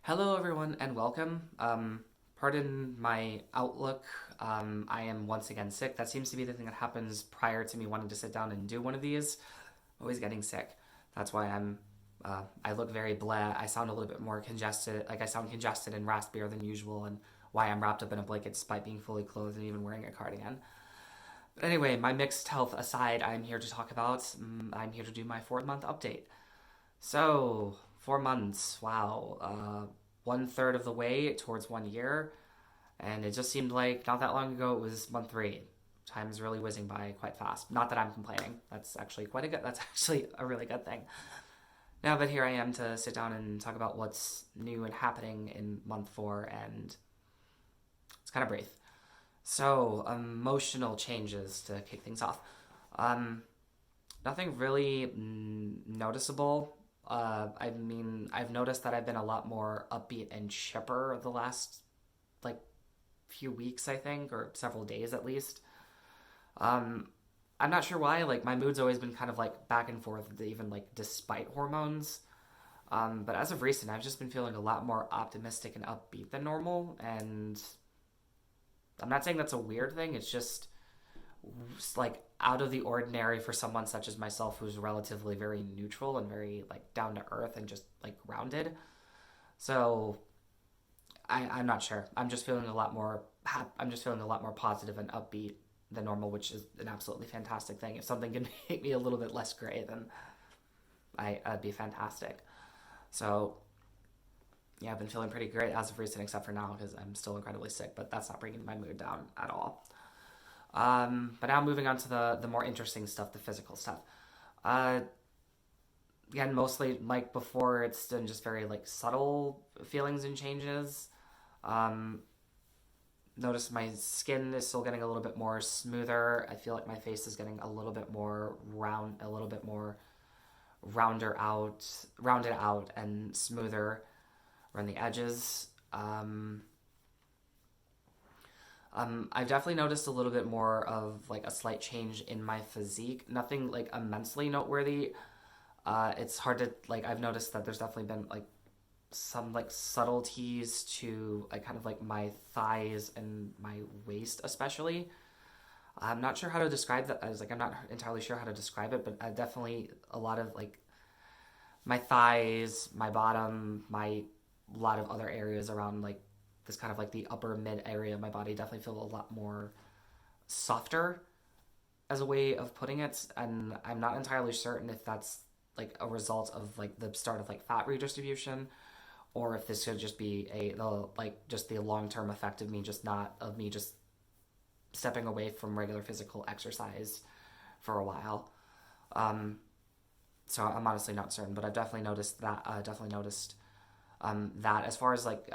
Hello, everyone, and welcome. Pardon my outlook. I am once again sick. That seems to be the thing that happens prior to me wanting to sit down and do one of these. Always getting sick. That's why I look very blah. I sound a little bit more congested. Like I sound congested and raspier than usual, and why I'm wrapped up in a blanket despite being fully clothed and even wearing a cardigan. But anyway, my mixed health aside, I'm here to talk about. I'm here to do my 4 month update. So, 4 months, wow. 1/3 of the way towards 1 year, and it just seemed like not that long ago it was month three. Time is really whizzing by quite fast. Not that I'm complaining. That's actually a really good thing. Now, but here I am to sit down and talk about what's new and happening in month four, and it's kind of brief. So, emotional changes to kick things off. Um, Nothing really noticeable. I've noticed that I've been a lot more upbeat and chipper the last like few weeks, I think, or several days at least. Um, I'm not sure why. Like my mood's always been kind of like back and forth, even like despite hormones. But as of recent, I've just been feeling a lot more optimistic and upbeat than normal. And I'm not saying that's a weird thing. It's just like out of the ordinary for someone such as myself who's relatively very neutral and very like down to earth and just like grounded. So I'm not sure. I'm just feeling a lot more positive and upbeat than normal, which is an absolutely fantastic thing. If something can make me a little bit less gray, then I'd be fantastic. So yeah, I've been feeling pretty great as of recent, except for now because I'm still incredibly sick. But that's not bringing my mood down at all. But now moving on to the more interesting stuff, the physical stuff. Uh, Again, mostly like before, it's been just very like subtle feelings and changes. Um, Notice my skin is still getting a little bit more smoother. I feel like my face is getting a little bit more round, a little bit more rounded out and smoother around the edges. I've definitely noticed a little bit more of like a slight change in my physique. Nothing like immensely noteworthy. It's hard to like. I've noticed that there's definitely been like some like subtleties to like kind of like my thighs and my waist, especially. I'm not sure how to describe that. I was like, I'm not entirely sure how to describe it, but definitely a lot of like my thighs, my bottom, my a lot of other areas around like this kind of like the upper mid area of my body definitely feel a lot more softer as a way of putting it, and I'm not entirely certain if that's like a result of like the start of like fat redistribution or if this could just be like just the long-term effect of me just stepping away from regular physical exercise for a while. um so I'm honestly not certain, but I've definitely noticed that. That as far as like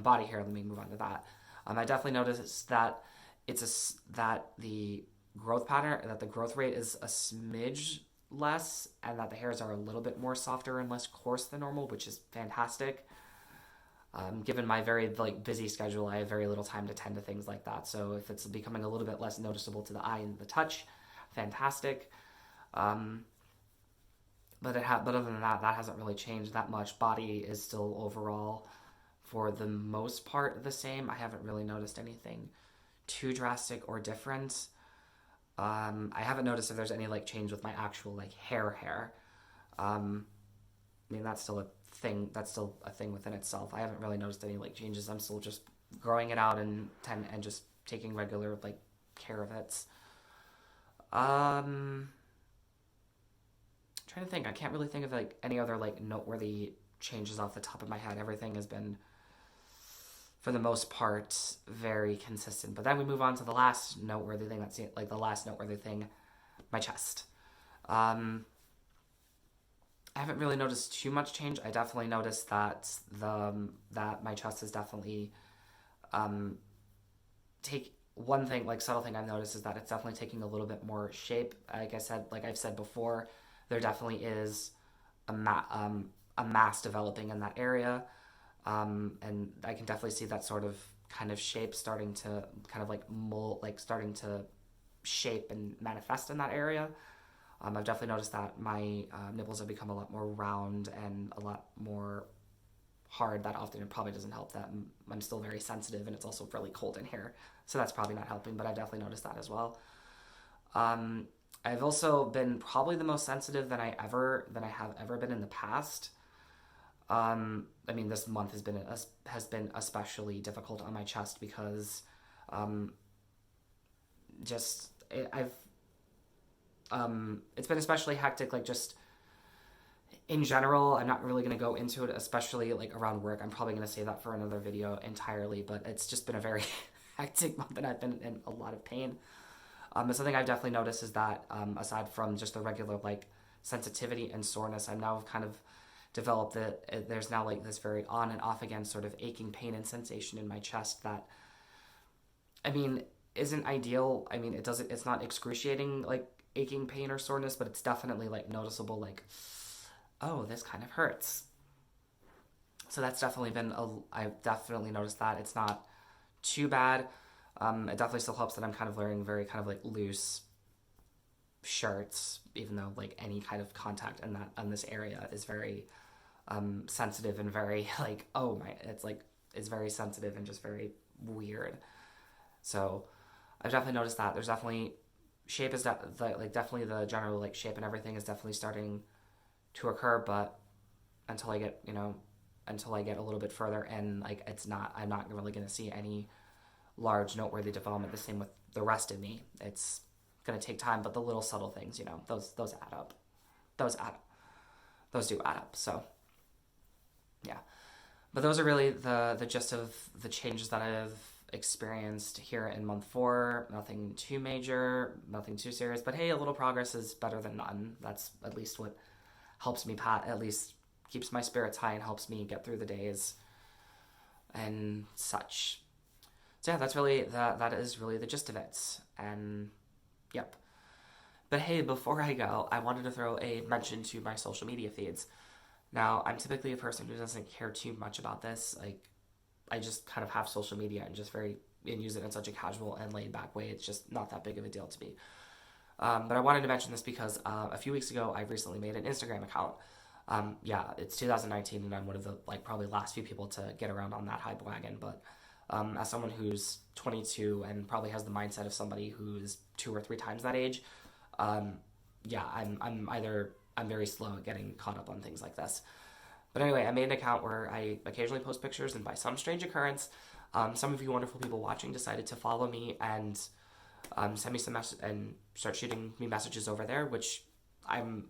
body hair. Let me move on to that. I definitely noticed that that the growth rate is a smidge less, and that the hairs are a little bit more softer and less coarse than normal, which is fantastic. Given my very like busy schedule, I have very little time to tend to things like that. So if it's becoming a little bit less noticeable to the eye and the touch, fantastic. Um, but other than that, that hasn't really changed that much. Body is still overall, for the most part, the same. I haven't really noticed anything too drastic or different. I haven't noticed if there's any like change with my actual like hair. Um, I mean that's still a thing. That's still a thing within itself. I haven't really noticed any like changes. I'm still just growing it out and just taking regular like care of it. Um, Trying to think. I can't really think of like any other like noteworthy changes off the top of my head. Everything has been, for the most part, very consistent. But then we move on to the last noteworthy thing. That's like the last noteworthy thing, my chest. Um, I haven't really noticed too much change. I definitely noticed that my chest is definitely um, take one thing like subtle thing I've noticed is that it's definitely taking a little bit more shape. Like I've said before, there definitely is a mass developing in that area. And I can definitely see that sort of kind of shape starting to kind of like mold, like starting to shape and manifest in that area. I've definitely noticed that my nipples have become a lot more round and a lot more hard. That often it probably doesn't help that I'm still very sensitive and it's also really cold in here. So that's probably not helping, but I definitely noticed that as well. Um, I've also been probably the most sensitive than I have ever been in the past. I mean, this month has been especially difficult on my chest because um, just I've it's been especially hectic. Like just in general, I'm not really going to go into it, especially like around work. I'm probably going to save that for another video entirely. But it's just been a very hectic month, and I've been in a lot of pain. But something I've definitely noticed is that aside from just the regular like sensitivity and soreness, I've now kind of developed that there's now like this very on and off again sort of aching pain and sensation in my chest that I mean isn't ideal. I mean it's not excruciating like aching pain or soreness, but it's definitely like noticeable like oh this kind of hurts. So that's definitely I've definitely noticed that it's not too bad. It definitely still helps that I'm kind of wearing very kind of like loose shirts, even though like any kind of contact in that on this area is very sensitive and very like oh my it's very sensitive and just very weird. So I've definitely noticed that there's definitely shape is like definitely the general like shape and everything is definitely starting to occur, but until I get until I get a little bit further and like I'm not really gonna see any large noteworthy development. The same with the rest of me. It's gonna take time, but the little subtle things, those add up. Those add up. Those do add up. So yeah. But those are really the gist of the changes that I've experienced here in month 4. Nothing too major, nothing too serious. But hey, a little progress is better than none. That's at least what helps me at least keeps my spirits high and helps me get through the days and such. So yeah, that is really the gist of it. And yep. But hey, before I go, I wanted to throw a mention to my social media feeds. Now, I'm typically a person who doesn't care too much about this. Like, I just kind of have social media and use it in such a casual and laid back way. It's just not that big of a deal to me. But I wanted to mention this because a few weeks ago, I recently made an Instagram account. Yeah, it's 2019, and I'm one of the like probably last few people to get around on that hype wagon. But as someone who's 22 and probably has the mindset of somebody who's 2 or 3 times that age, yeah, I'm very slow at getting caught up on things like this. But anyway, I made an account where I occasionally post pictures, and by some strange occurrence, some of you wonderful people watching decided to follow me and send me some messages and start shooting me messages over there, which I'm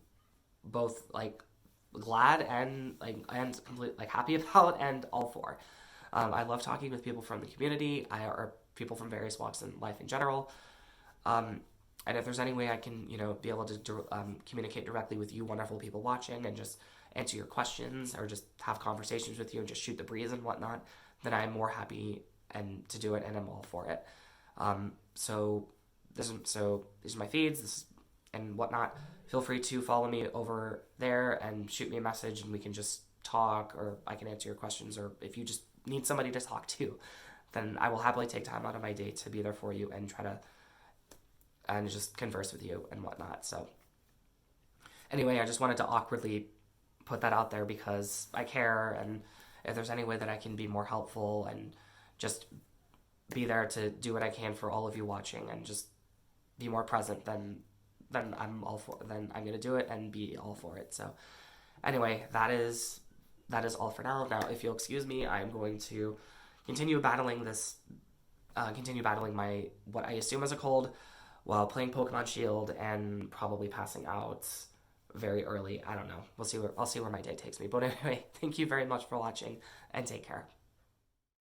both like glad and completely like happy about and all for. I love talking with people from the community, or people from various walks in life in general. And if there's any way I can, be able to communicate directly with you wonderful people watching and just answer your questions or just have conversations with you and just shoot the breeze and whatnot, then I'm more happy and to do it, and I'm all for it. So these are my feeds, and whatnot. Feel free to follow me over there and shoot me a message, and we can just talk, or I can answer your questions, or if you just need somebody to talk to, then I will happily take time out of my day to be there for you and try to and just converse with you and whatnot. So anyway, I just wanted to awkwardly put that out there because I care, and if there's any way that I can be more helpful and just be there to do what I can for all of you watching and just be more present, then I'm gonna do it and be all for it. So anyway, that is all for now. Now, if you'll excuse me, I'm going to continue battling my what I assume is a cold while playing Pokemon Shield and probably passing out very early. I don't know. I'll see where my day takes me. But anyway, thank you very much for watching, and take care.